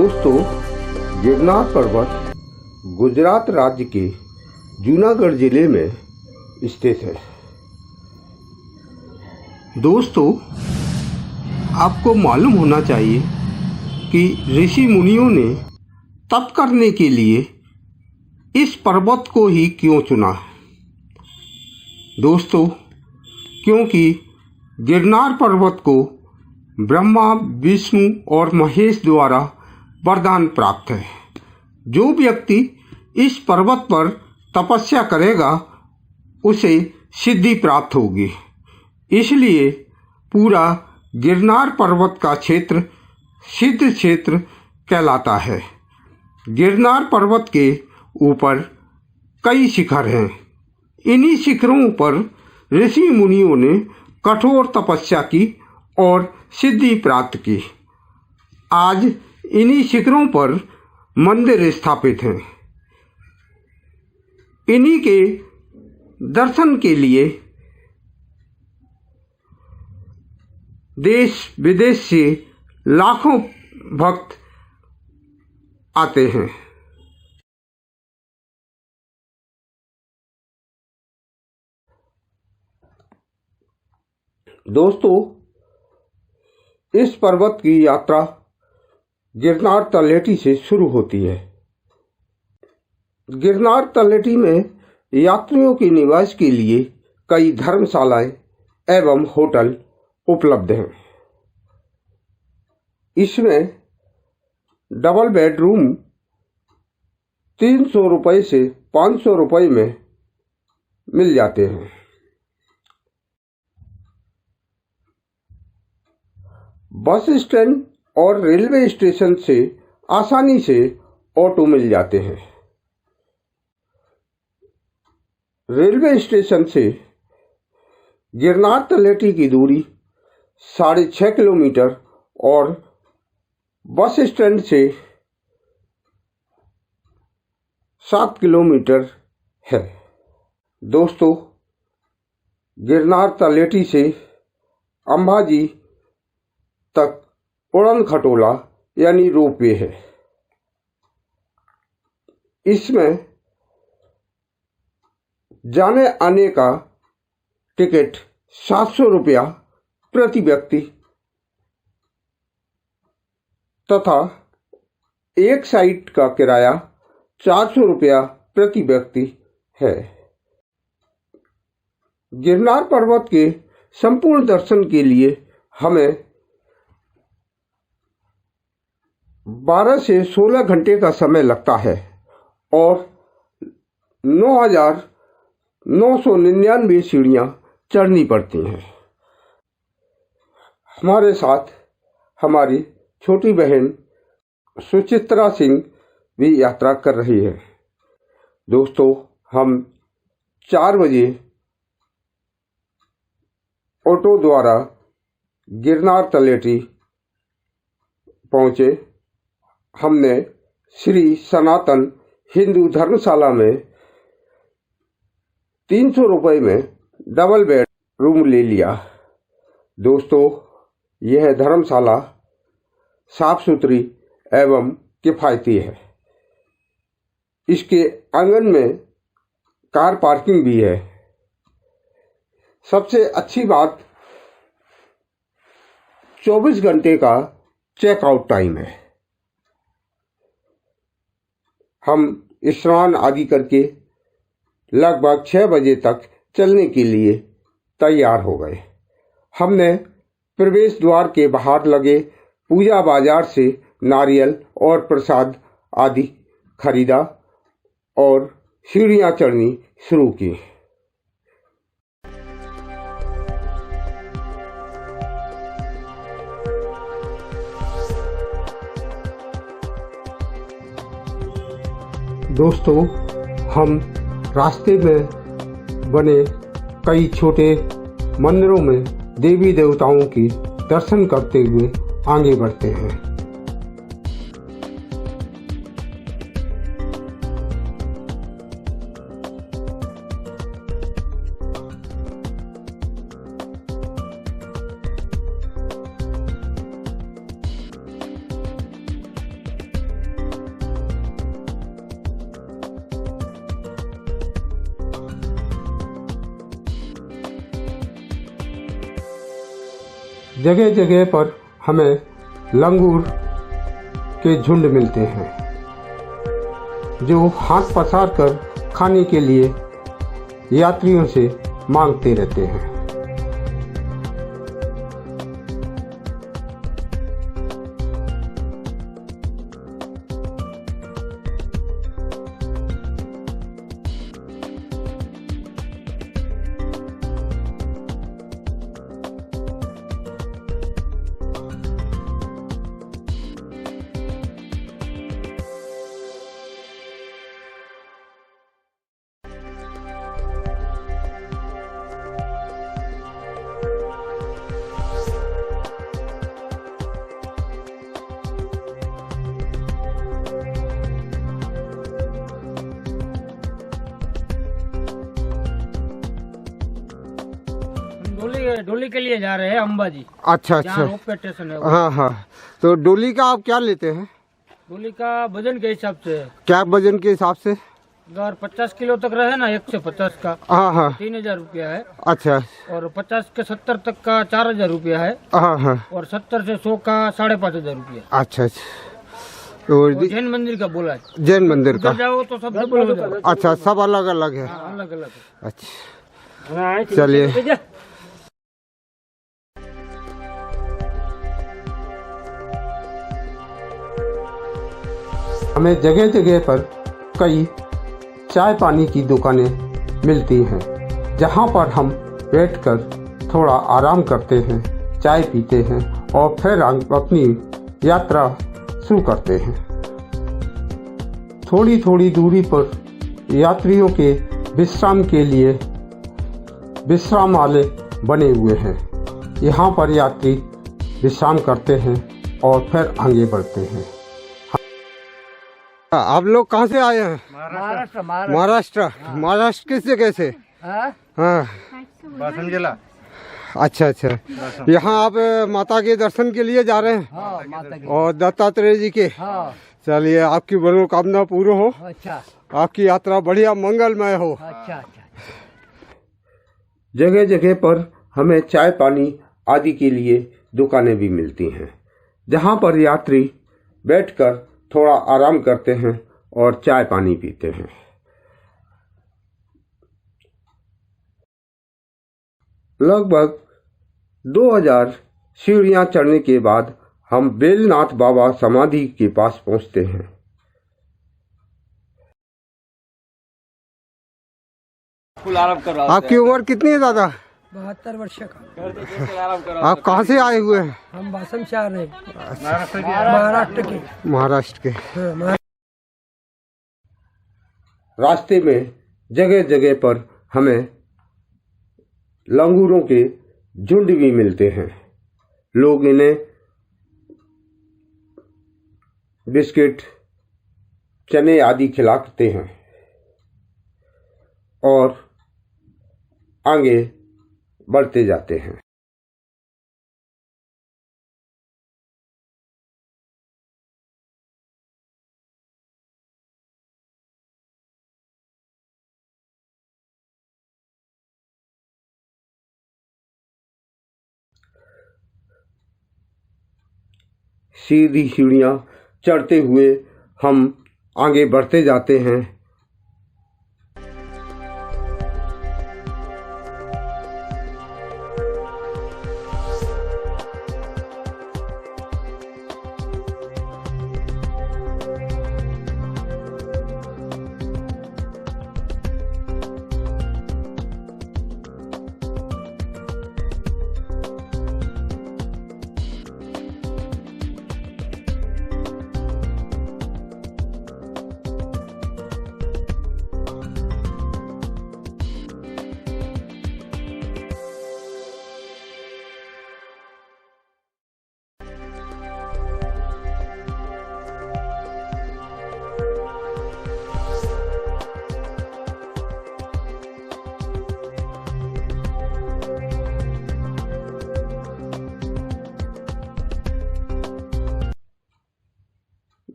दोस्तों, गिरनार पर्वत गुजरात राज्य के जूनागढ़ जिले में स्थित है। दोस्तों, आपको मालूम होना चाहिए कि ऋषि मुनियों ने तप करने के लिए इस पर्वत को ही क्यों चुना। दोस्तों, क्योंकि गिरनार पर्वत को ब्रह्मा, विष्णु और महेश द्वारा वरदान प्राप्त है। जो व्यक्ति इस पर्वत पर तपस्या करेगा उसे सिद्धि प्राप्त होगी। इसलिए पूरा गिरनार पर्वत का क्षेत्र सिद्ध क्षेत्र कहलाता है। गिरनार पर्वत के ऊपर कई शिखर हैं। इन्हीं शिखरों पर ऋषि मुनियों ने कठोर तपस्या की और सिद्धि प्राप्त की। आज इन्हीं शिखरों पर मंदिर स्थापित हैं। इन्हीं के दर्शन के लिए देश विदेश से लाखों भक्त आते हैं। दोस्तों, इस पर्वत की यात्रा गिरनार तलेटी से शुरू होती है। गिरनार तलेटी में यात्रियों के निवास के लिए कई धर्मशालाएं एवं होटल उपलब्ध हैं। इसमें डबल बेडरूम 300 रुपये से 500 रुपये में मिल जाते हैं। बस स्टैंड और रेलवे स्टेशन से आसानी से ऑटो मिल जाते हैं। रेलवे स्टेशन से गिरनार तलेटी की दूरी 6.5 किलोमीटर और बस स्टैंड से 7 किलोमीटर है। दोस्तों, गिरनार तलेटी से अंबाजी तक उड़न खटोला यानी रोपवे है। इसमें जाने आने का टिकट 700 रुपया प्रति व्यक्ति तथा एक साइड का किराया 400 रुपया प्रति व्यक्ति है। गिरनार पर्वत के संपूर्ण दर्शन के लिए हमें 12 से 16 घंटे का समय लगता है और 9,999 सीढ़ियां चढ़नी पड़ती हैं। हमारे साथ हमारी छोटी बहन सुचित्रा सिंह भी यात्रा कर रही है। दोस्तों, हम 4 बजे ऑटो द्वारा गिरनार तलेटी पहुंचे। हमने श्री सनातन हिंदू धर्मशाला में 300 रुपये में डबल बेड रूम ले लिया। दोस्तों, यह धर्मशाला साफ सुथरी एवं किफायती है। इसके आंगन में कार पार्किंग भी है। सबसे अच्छी बात 24 घंटे का चेकआउट टाइम है। हम स्नान आदि करके लगभग 6 बजे तक चलने के लिए तैयार हो गए। हमने प्रवेश द्वार के बाहर लगे पूजा बाजार से नारियल और प्रसाद आदि खरीदा और सीढ़ियां चढ़नी शुरू की। दोस्तों, हम रास्ते में बने कई छोटे मंदिरों में देवी देवताओं की दर्शन करते हुए आगे बढ़ते हैं। जगह जगह पर हमें लंगूर के झुंड मिलते हैं जो हाथ पसार कर खाने के लिए यात्रियों से मांगते रहते हैं। डोली के लिए जा रहे हैं अंबाजी। अच्छा अच्छा, रोपवे स्टेशन है। हाँ हाँ। तो डोली का आप क्या लेते हैं? डोली का वजन के हिसाब से। क्या वजन के हिसाब से? अगर 50 किलो तक रहे ना 150 का, हाँ हाँ, 3000 रुपया है। अच्छा। और 50 के 70 तक का 4000 रुपया है। हाँ हाँ। और 70 से 100 का 5500 रुपया। अच्छा अच्छा। तो जैन मंदिर का बोला है। जैन मंदिर का जाओ तो सब डबल हो जाएगा। अच्छा, सब अलग अलग है। अलग अलग। अच्छा, चलिए। हमें जगह जगह पर कई चाय पानी की दुकानें मिलती हैं जहां पर हम बैठकर थोड़ा आराम करते हैं, चाय पीते हैं और फिर अपनी यात्रा शुरू करते हैं। थोड़ी थोड़ी दूरी पर यात्रियों के विश्राम के लिए विश्रामालय बने हुए हैं। यहाँ पर यात्री विश्राम करते हैं और फिर आगे बढ़ते हैं। आप लोग कहाँ से आए हैं? महाराष्ट्र। महाराष्ट्र। महाराष्ट्र किस जगह से? हाँ, बासन जिला। अच्छा अच्छा। यहाँ आप माता के दर्शन के लिए जा रहे हैं? हाँ, माता की। और दत्तात्रेय जी के? हाँ। चलिए, आपकी मनोकामना पूर्ण हो। अच्छा। आपकी यात्रा बढ़िया मंगलमय हो। अच्छा अच्छा। जगह जगह पर हमें चाय पानी आदि के लिए दुकानें भी मिलती हैं जहाँ पर यात्री बैठकर थोड़ा आराम करते हैं और चाय पानी पीते हैं। लगभग 2000 सीढ़ियां चढ़ने के बाद हम बेलनाथ बाबा समाधि के पास पहुंचते हैं। आपकी उम्र कितनी है दादा? 72 वर्ष का। आप कहाँ से आए हुए हैं? हम बासन से आ रहे हैं। महाराष्ट्र के। महाराष्ट्र के। रास्ते में जगह जगह पर हमें लंगूरों के झुंड भी मिलते हैं। लोग इन्हें बिस्किट, चने आदि खिलाते हैं और आगे बढ़ते जाते हैं। सीधी सीढ़ियां चढ़ते हुए हम आगे बढ़ते जाते हैं।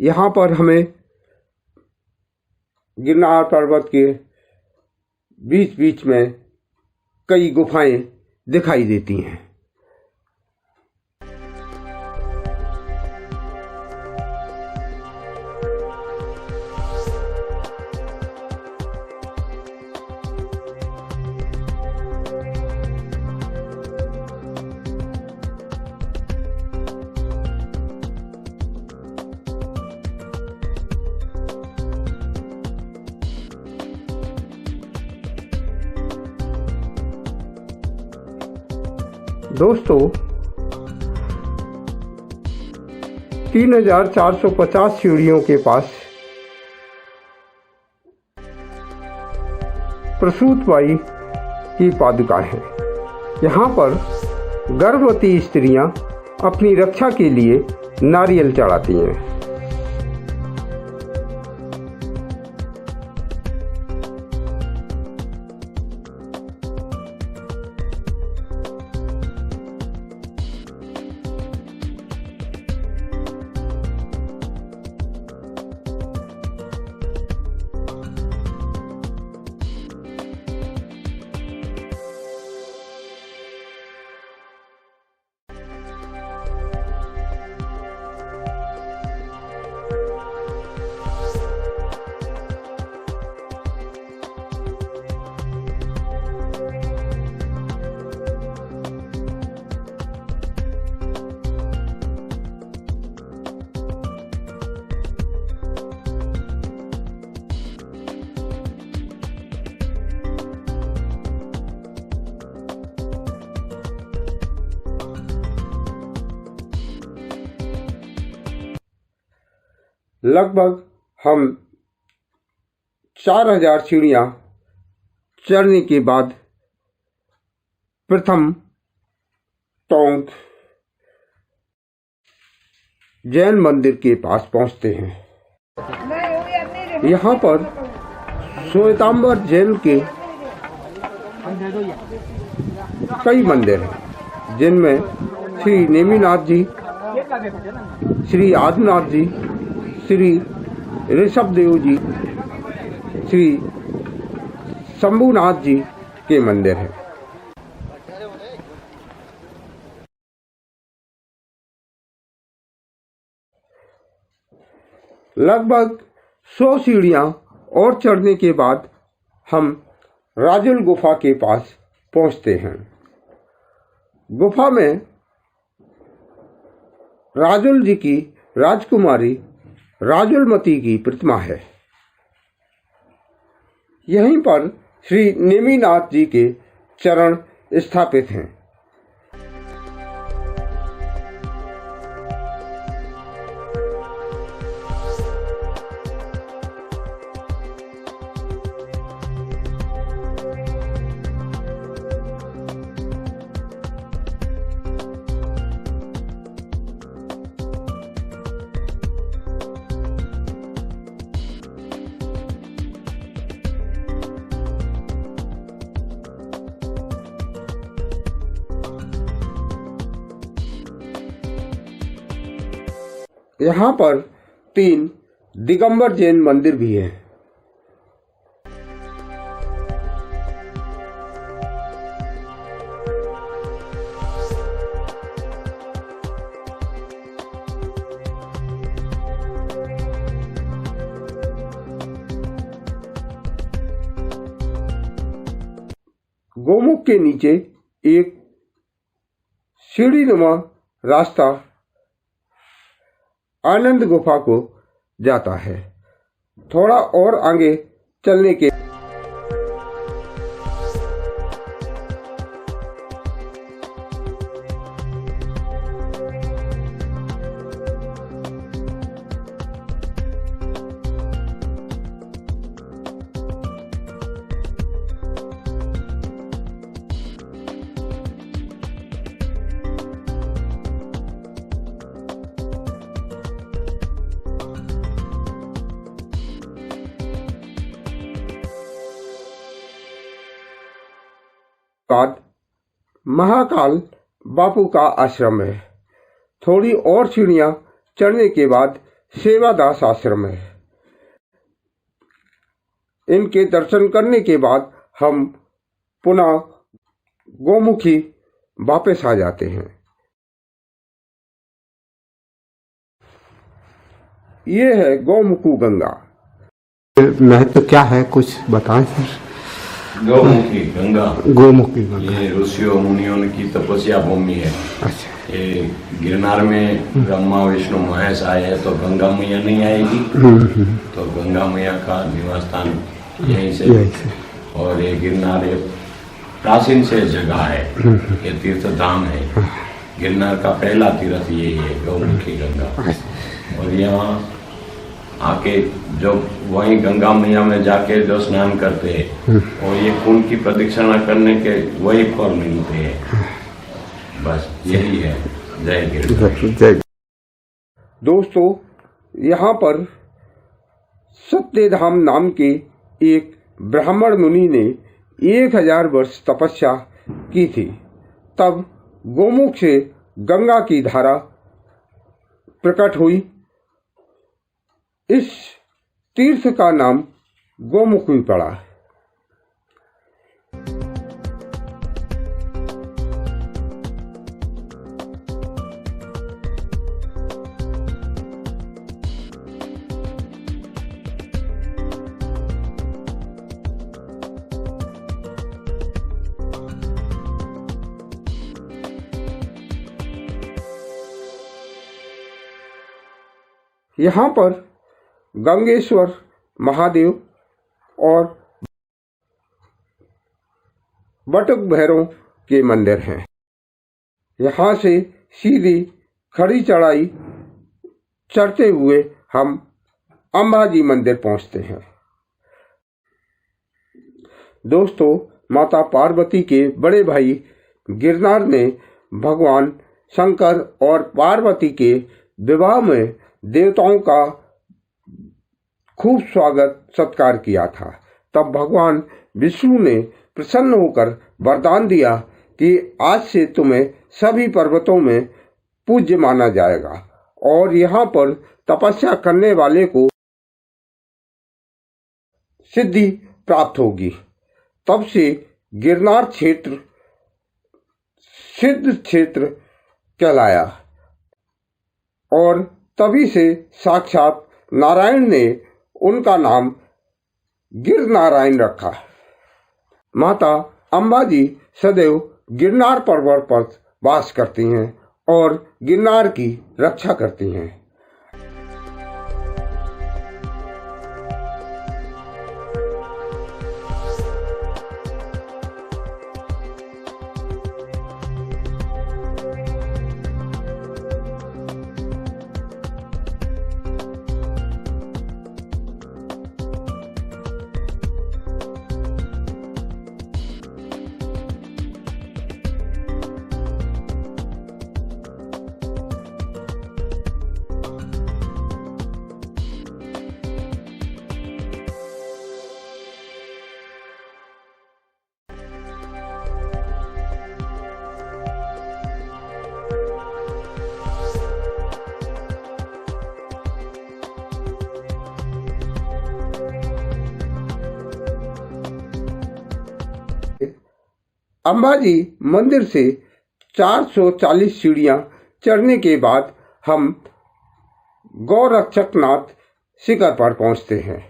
यहाँ पर हमें गिरनार पर्वत के बीच बीच में कई गुफाएं दिखाई देती हैं। दोस्तों 3450 सीढ़ियों के पास प्रसूतबाई की पादुका है। यहाँ पर गर्भवती स्त्रियां अपनी रक्षा के लिए नारियल चढ़ाती हैं। लगभग हम 4000 सीढ़ियां चढ़ने के बाद प्रथम टोंक जैन मंदिर के पास पहुंचते हैं। यहाँ पर श्वेतांबर जैन के कई मंदिर हैं, जिनमें श्री नेमिनाथ जी, श्री आदिनाथ जी, श्री ऋषभदेव जी, श्री शंभुनाथ जी के मंदिर हैं। लगभग 100 सीढ़ियां और चढ़ने के बाद हम राजुल गुफा के पास पहुंचते हैं। गुफा में राजुल जी की राजकुमारी राजुलमती की प्रतिमा है। यहीं पर श्री नेमिनाथ जी के चरण स्थापित हैं। यहाँ पर 3 दिगंबर जैन मंदिर भी हैं। गोमुख के नीचे एक सीढ़ीनुमा रास्ता आनंद गुफा को जाता है। थोड़ा और आगे चलने के बाद महाकाल बापू का आश्रम है। थोड़ी और सीढ़ियां चढ़ने के बाद सेवादास आश्रम है। इनके दर्शन करने के बाद हम पुनः गोमुखी वापस आ जाते हैं। ये है गौमुखी गंगा। महत्व क्या है, कुछ बताएं सर। गौमुखी गंगा, गोमुखी गंगा ये ऋषियों मुनियों की तपस्या भूमि है। अच्छा। ये गिरनार में ब्रह्मा विष्णु महेश आए हैं तो गंगा मैया नहीं आएगी, तो गंगा मैया का निवास स्थान यहीं से। और ये गिरनार प्राचीन से जगह है, ये तीर्थ धाम है। गिरनार का पहला तीर्थ यही है, गौमुखी गंगा। और यहाँ आके जो वहीं गंगा मैया में जाके जो स्नान करते हैं और ये कुंड की प्रदक्षिणा करने के वही फल मिलते हैं। बस यही है। जय गिरनार। दोस्तों, यहाँ पर सत्यधाम नाम के एक ब्राह्मण मुनि ने 1000 वर्ष तपस्या की थी। तब गोमुख से गंगा की धारा प्रकट हुई। इस तीर्थ का नाम गोमुख भी पड़ा। यहाँ पर गंगेश्वर महादेव और बटुक भैरव के मंदिर हैं। यहाँ से सीधी खड़ी चढ़ाई चढ़ते हुए हम अंबाजी मंदिर पहुँचते हैं। दोस्तों, माता पार्वती के बड़े भाई गिरनार में भगवान शंकर और पार्वती के विवाह में देवताओं का खूब स्वागत सत्कार किया था। तब भगवान विष्णु ने प्रसन्न होकर वरदान दिया कि आज से तुम्हें सभी पर्वतों में पूज्य माना जाएगा और यहाँ पर तपस्या करने वाले को सिद्धि प्राप्त होगी। तब से गिरनार क्षेत्र सिद्ध क्षेत्र कहलाया और तभी से साक्षात नारायण ने उनका नाम गिर नारायण रखा। माता अंबाजी सदैव गिरनार पर्वत पर वास करती हैं और गिरनार की रक्षा करती हैं। अंबाजी मंदिर से 440 सीढ़ियां चढ़ने के बाद हम गौरक्षकनाथ शिखर पर पहुंचते हैं।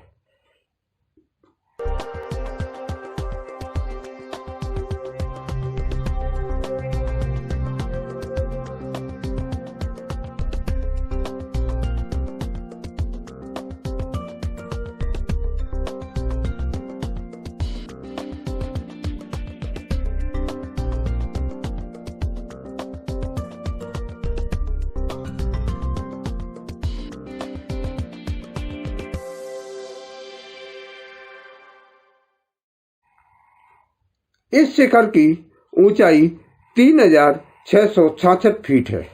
इस शिखर की ऊंचाई 3666 फीट है।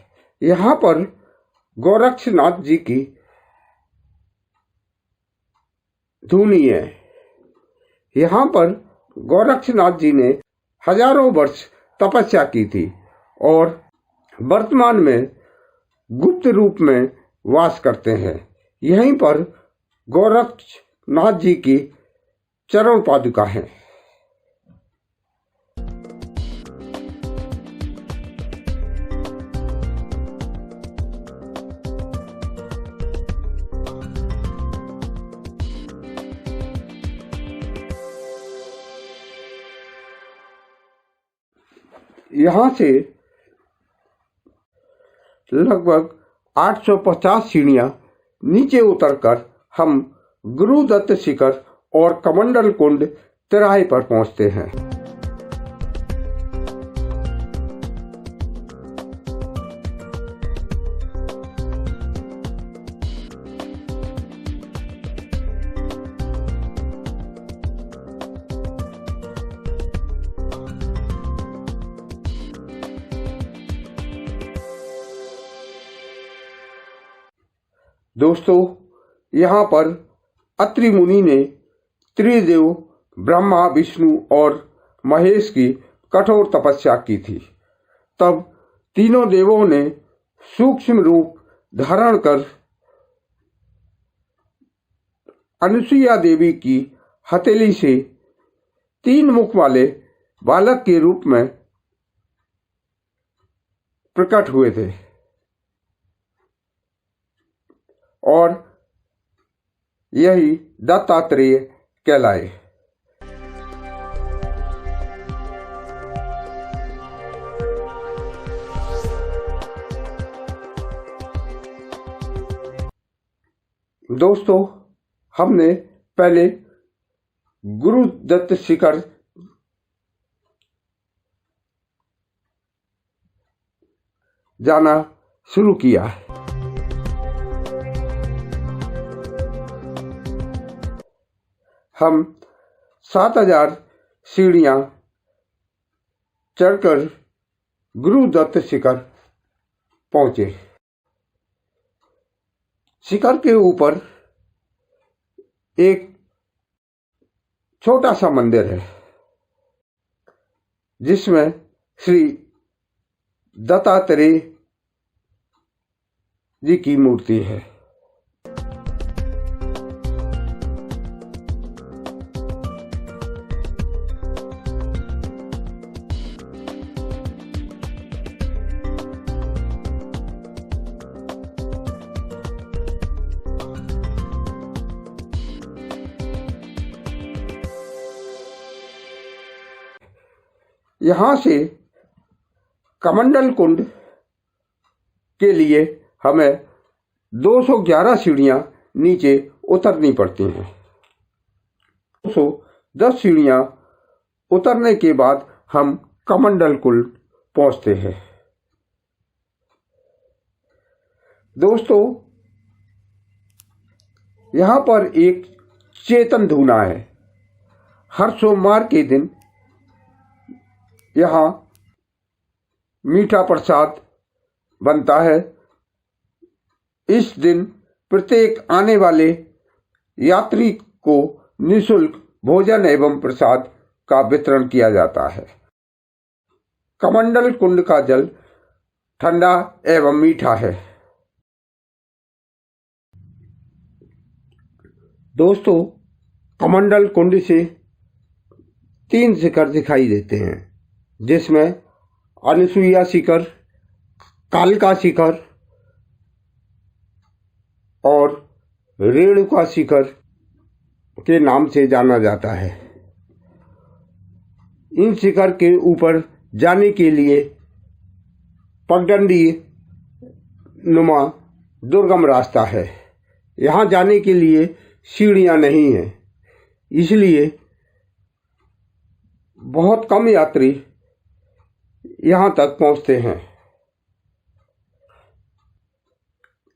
यहाँ पर गोरक्षनाथ जी की धुनी है। यहाँ पर गोरक्षनाथ जी ने हजारों वर्ष तपस्या की थी और वर्तमान में गुप्त रूप में वास करते हैं। यहीं पर गोरक्षनाथ जी की चरण पादुका है। यहाँ से लगभग 850 सीढ़ियां नीचे उतरकर हम गुरुदत्त शिखर और कमंडल कुंड तिराहे पर पहुंचते हैं। दोस्तों, यहाँ पर अत्रि मुनि ने त्रिदेव ब्रह्मा, विष्णु और महेश की कठोर तपस्या की थी। तब तीनों देवों ने सूक्ष्म रूप धारण कर अनुसुईया देवी की हथेली से 3 मुख वाले बालक के रूप में प्रकट हुए थे और यही दत्तात्रेय कहलाए। दोस्तों, हमने पहले गुरु दत्त शिखर जाना शुरू किया है। हम 7000 सीढ़ियां चढ़कर गुरु दत्त शिखर पहुंचे। शिखर के ऊपर एक छोटा सा मंदिर है जिसमें श्री दत्तात्रेय जी की मूर्ति है। यहाँ से कमंडल कुंड के लिए हमें 211 सीढ़ियां नीचे उतरनी पड़ती हैं। 210 सीढ़ियां उतरने के बाद हम कमंडल कुंड पहुंचते हैं। दोस्तों, यहाँ पर एक चेतन धूना है। हर सोमवार के दिन यहाँ मीठा प्रसाद बनता है। इस दिन प्रत्येक आने वाले यात्री को निःशुल्क भोजन एवं प्रसाद का वितरण किया जाता है। कमंडल कुंड का जल ठंडा एवं मीठा है। दोस्तों, कमंडल कुंड से 3 शिखर दिखाई देते हैं, जिसमें अनुसुईया शिखर, कालका शिखर और रेणुका शिखर के नाम से जाना जाता है। इन शिखर के ऊपर जाने के लिए पगडंडी नुमा दुर्गम रास्ता है। यहाँ जाने के लिए सीढ़ियां नहीं हैं, इसलिए बहुत कम यात्री यहाँ तक पहुँचते हैं।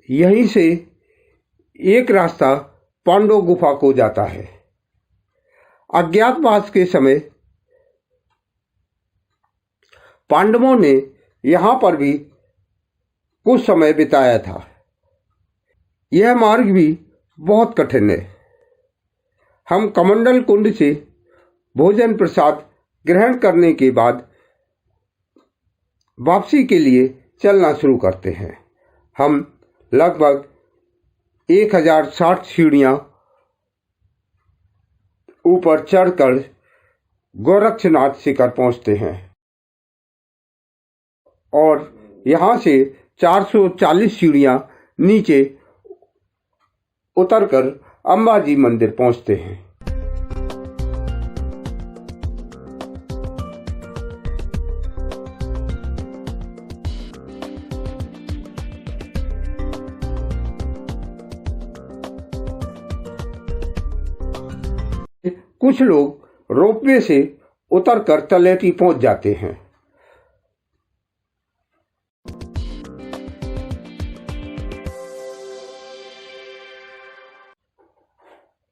यहीं से एक रास्ता पांडव गुफा को जाता है। अज्ञातवास के समय पांडवों ने यहाँ पर भी कुछ समय बिताया था। यह मार्ग भी बहुत कठिन है। हम कमंडल कुंड से भोजन प्रसाद ग्रहण करने के बाद वापसी के लिए चलना शुरू करते हैं। हम लगभग 1060 सीढ़ियां ऊपर चढ़कर गोरक्षनाथ शिखर पहुंचते हैं और यहां से 440 सीढ़ियां नीचे उतरकर अंबाजी मंदिर पहुंचते हैं। कुछ लोग रोपवे से उतरकर तलेटी पहुंच जाते हैं।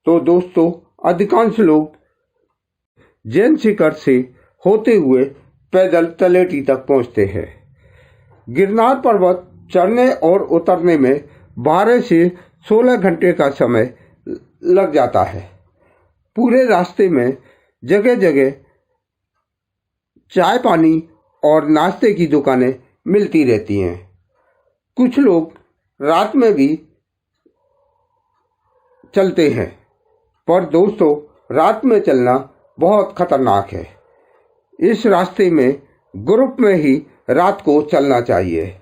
तो दोस्तों, अधिकांश लोग जैन शिखर से होते हुए पैदल तलेटी तक पहुंचते हैं। गिरनार पर्वत चढ़ने और उतरने में 12 से 16 घंटे का समय लग जाता है। पूरे रास्ते में जगह जगह चाय पानी और नाश्ते की दुकानें मिलती रहती हैं। कुछ लोग रात में भी चलते हैं, पर दोस्तों रात में चलना बहुत खतरनाक है। इस रास्ते में ग्रुप में ही रात को चलना चाहिए।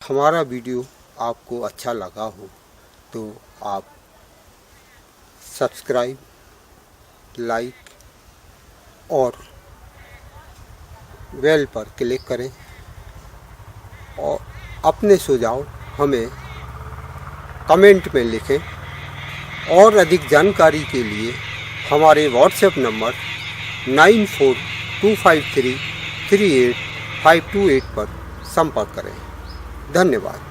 हमारा वीडियो आपको अच्छा लगा हो तो आप सब्सक्राइब, लाइक और बेल पर क्लिक करें और अपने सुझाव हमें कमेंट में लिखें। और अधिक जानकारी के लिए हमारे व्हाट्सएप नंबर 9425338528 पर संपर्क करें। धन्यवाद।